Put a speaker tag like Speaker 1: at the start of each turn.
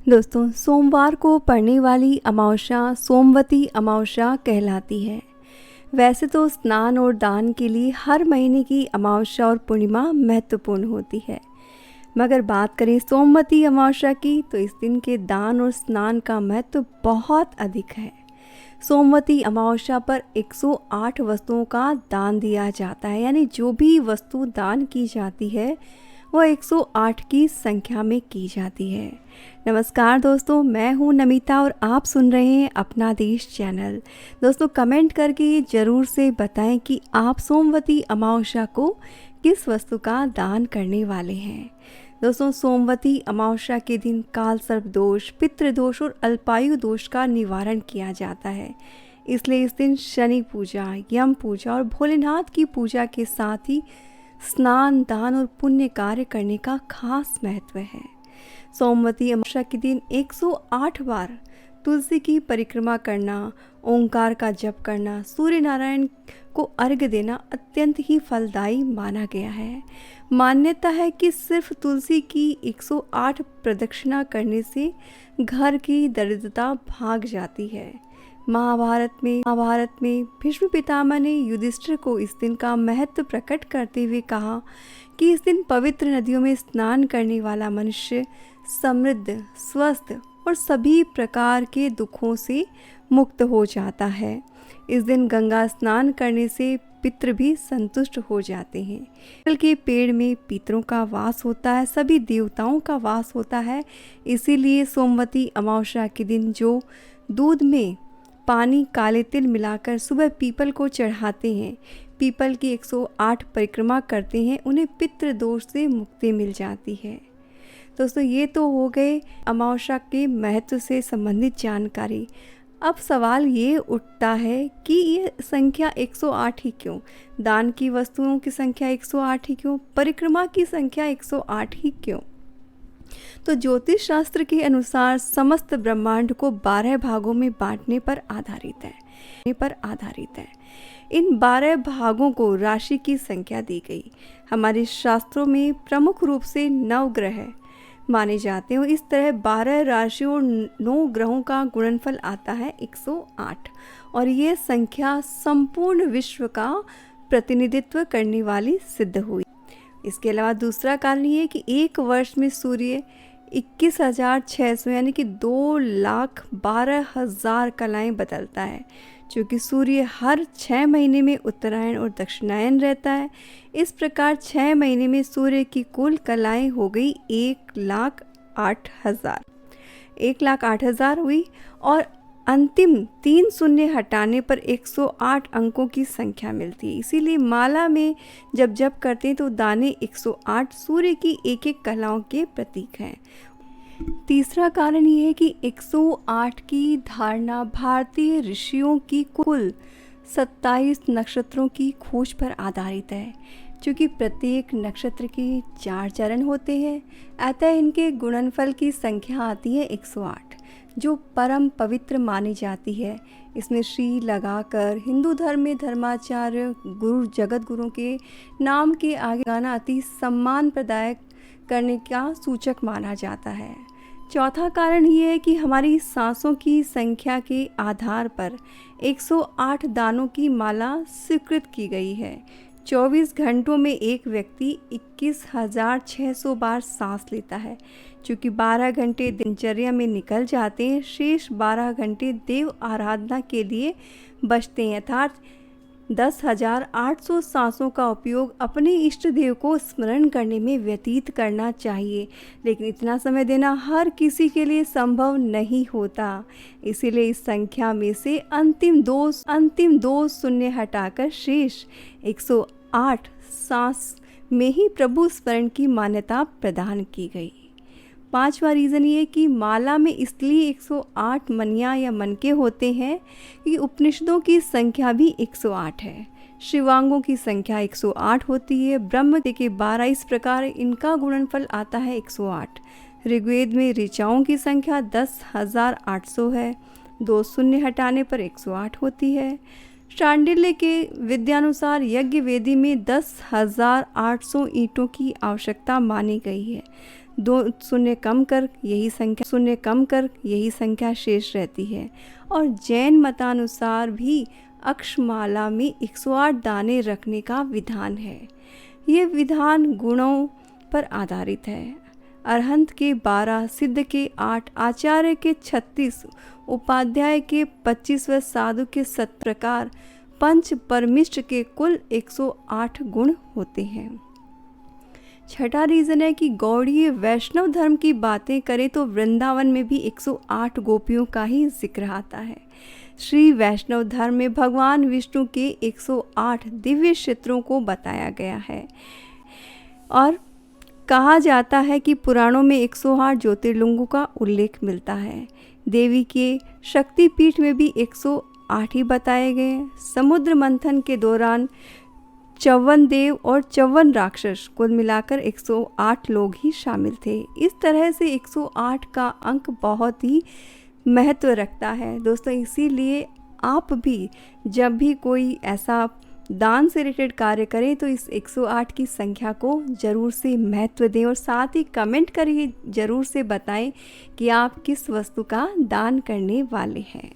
Speaker 1: दोस्तों, सोमवार को पड़ने वाली अमावस्या सोमवती अमावस्या कहलाती है। वैसे तो स्नान और दान के लिए हर महीने की अमावस्या और पूर्णिमा महत्वपूर्ण होती है, मगर बात करें सोमवती अमावस्या की तो इस दिन के दान और स्नान का महत्व बहुत अधिक है। सोमवती अमावस्या पर 108 वस्तुओं का दान दिया जाता है, यानी जो भी वस्तु दान की जाती है वह 108 की संख्या में की जाती है। नमस्कार दोस्तों, मैं हूं नमिता और आप सुन रहे हैं अपना देश चैनल। दोस्तों, कमेंट करके ज़रूर से बताएं कि आप सोमवती अमावस्या को किस वस्तु का दान करने वाले हैं। दोस्तों, सोमवती अमावस्या के दिन काल सर्प दोष, पितृदोष और अल्पायु दोष का निवारण किया जाता है। इसलिए इस दिन शनि पूजा, यम पूजा और भोलेनाथ की पूजा के साथ ही स्नान, दान और पुण्य कार्य करने का खास महत्व है। सोमवती अमावस्या के दिन 108 बार तुलसी की परिक्रमा करना, ओंकार का जप करना, सूर्य नारायण को अर्घ्य देना अत्यंत ही फलदायी माना गया है। मान्यता है कि सिर्फ तुलसी की 108 प्रदक्षिणा करने से घर की दरिद्रता भाग जाती है। महाभारत में भीष्म पितामह ने युधिष्ठिर को इस दिन का महत्व प्रकट करते हुए कहा कि इस दिन पवित्र नदियों में स्नान करने वाला मनुष्य समृद्ध, स्वस्थ और सभी प्रकार के दुखों से मुक्त हो जाता है। इस दिन गंगा स्नान करने से पितृ भी संतुष्ट हो जाते हैं। पीपल के पेड़ में पितरों का वास होता है, सभी देवताओं का वास होता है। इसीलिए सोमवती अमावस्या के दिन जो दूध में पानी, काले तिल मिलाकर सुबह पीपल को चढ़ाते हैं, पीपल की 108 परिक्रमा करते हैं, उन्हें पितृ दोष से मुक्ति मिल जाती है। दोस्तों, ये तो हो गए अमावस्या के महत्व से संबंधित जानकारी। अब सवाल ये उठता है कि ये संख्या 108 ही क्यों? दान की वस्तुओं की संख्या 108 ही क्यों? परिक्रमा की संख्या 108 ही क्यों? तो ज्योतिष शास्त्र के अनुसार समस्त ब्रह्मांड को 12 भागों में बांटने पर आधारित है। इन 12 भागों को राशि की संख्या दी गई। हमारे शास्त्रों में प्रमुख रूप से 9 ग्रह माने जाते हैं। इस तरह 12 राशियों और 9 ग्रहों का गुणनफल आता है 108, और ये संख्या संपूर्ण विश्व का प्रतिनिधित्व करने वाली सिद्ध हुई। इसके अलावा दूसरा कारण ये है कि एक वर्ष में सूर्य 21,600 यानी कि 2,12,000 कलाएं बदलता है। चूँकि सूर्य हर 6 महीने में उत्तरायण और दक्षिणायन रहता है, इस प्रकार 6 महीने में सूर्य की कुल कलाएं हो गई 1,08,000 हुई, और अंतिम 3 शून्य हटाने पर 108 अंकों की संख्या मिलती है। इसीलिए माला में जब जप करते हैं तो दाने 108 सूर्य की एक एक कलाओं के प्रतीक हैं। तीसरा कारण ये है कि 108 की धारणा भारतीय ऋषियों की कुल 27 नक्षत्रों की खोज पर आधारित है। चूँकि प्रत्येक नक्षत्र के 4 चरण होते हैं, अतः इनके गुणनफल की संख्या आती है 108, जो परम पवित्र मानी जाती है। इसमें श्री लगाकर हिंदू धर्म में धर्माचार्य, गुरु, जगत गुरु के नाम के आगे गाना अति सम्मान प्रदायक करने का सूचक माना जाता है। चौथा कारण ये है कि हमारी सांसों की संख्या के आधार पर 108 दानों की माला स्वीकृत की गई है। 24 घंटों में एक व्यक्ति 21,600 बार सांस लेता है। चूँकि 12 घंटे दिनचर्या में निकल जाते हैं, शेष 12 घंटे देव आराधना के लिए बचते हैं, अर्थात 10,800 सांसों का उपयोग अपने इष्ट देव को स्मरण करने में व्यतीत करना चाहिए। लेकिन इतना समय देना हर किसी के लिए संभव नहीं होता। इसीलिए इस संख्या में से अंतिम दो शून्य हटाकर शेष 108 सांस में ही प्रभु स्मरण की मान्यता प्रदान की गई। पांचवा रीज़न ये कि माला में इसलिए 108 मनियाँ या मनके होते हैं कि उपनिषदों की संख्या भी 108 है, शिवांगों की संख्या 108 होती है, ब्रह्म के 12, इस प्रकार इनका गुणनफल आता है 108। ऋग्वेद में ऋचाओं की संख्या 10,800 है, 2 शून्य हटाने पर 108 होती है। शांडिल्य के विद्यानुसार यज्ञ वेदी में 10,800 ईंटों की आवश्यकता मानी गई है। 2 शून्य कम कर यही संख्या शेष रहती है। और जैन मतानुसार भी अक्षमाला में 108 दाने रखने का विधान है। ये विधान गुणों पर आधारित है। अरहंत के 12, सिद्ध के 8, आचार्य के 36, उपाध्याय के 25 व साधु के 7 प्रकार पंच परमिष्ट के कुल 108 गुण होते हैं। छठा रीज़न है कि गौड़ीय वैष्णव धर्म की बातें करें तो वृंदावन में भी 108 गोपियों का ही जिक्र आता है। श्री वैष्णव धर्म में भगवान विष्णु के 108 दिव्य क्षेत्रों को बताया गया है और कहा जाता है कि पुराणों में 108 ज्योतिर्लिंगों का उल्लेख मिलता है। देवी के शक्तिपीठ में भी 108 ही बताए गए। समुद्र मंथन के दौरान 54 देव और 54 राक्षस, कुल मिलाकर 108 लोग ही शामिल थे। इस तरह से 108 का अंक बहुत ही महत्व रखता है दोस्तों। इसीलिए आप भी जब भी कोई ऐसा दान से रिलेटेड कार्य करें तो इस 108 की संख्या को ज़रूर से महत्व दें और साथ ही कमेंट करिए, ज़रूर से बताएं कि आप किस वस्तु का दान करने वाले हैं।